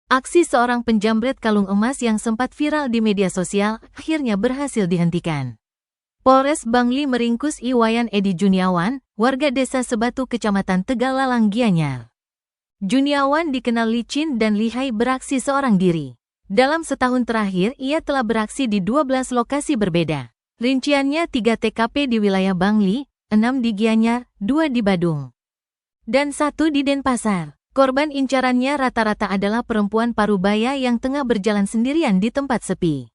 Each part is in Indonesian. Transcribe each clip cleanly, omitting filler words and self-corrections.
Aksi seorang penjamret kalung emas yang sempat viral di media sosial akhirnya berhasil dihentikan. Polres Bangli meringkus Iwayan Edi Juniawan, warga desa Sebatu Kecamatan Tegalalang Gianyar. Juniawan dikenal licin dan lihai beraksi seorang diri. Dalam setahun terakhir, ia telah beraksi di 12 lokasi berbeda. Rinciannya 3 TKP di wilayah Bangli, 6 di Gianyar, 2 di Badung, dan 1 di Denpasar. Korban incarannya rata-rata adalah perempuan parubaya yang tengah berjalan sendirian di tempat sepi,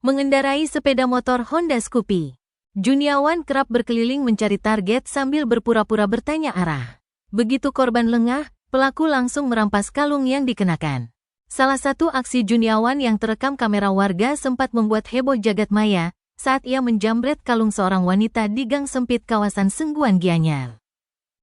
mengendarai sepeda motor Honda Scoopy. Juniawan kerap berkeliling mencari target sambil berpura-pura bertanya arah. Begitu korban lengah, pelaku langsung merampas kalung yang dikenakan. Salah satu aksi Juniawan yang terekam kamera warga sempat membuat heboh jagat maya saat ia menjamret kalung seorang wanita di gang sempit kawasan Sengguan Gianyar.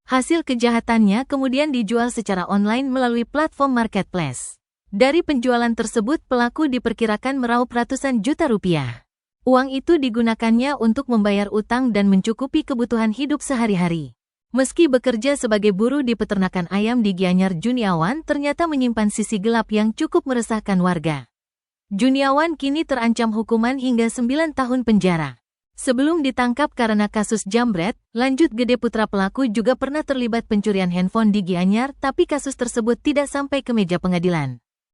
Hasil kejahatannya kemudian dijual secara online melalui platform marketplace. Dari penjualan tersebut pelaku diperkirakan meraup ratusan juta rupiah. Uang itu digunakannya untuk membayar utang dan mencukupi kebutuhan hidup sehari-hari. Meski bekerja sebagai buruh di peternakan ayam di Gianyar, Juniawan ternyata menyimpan sisi gelap yang cukup meresahkan warga. Juniawan kini terancam hukuman hingga 9 tahun penjara. Sebelum ditangkap karena kasus jambret, lanjut Gede putra pelaku juga pernah terlibat pencurian handphone di Gianyar, tapi kasus tersebut tidak sampai ke meja pengadilan.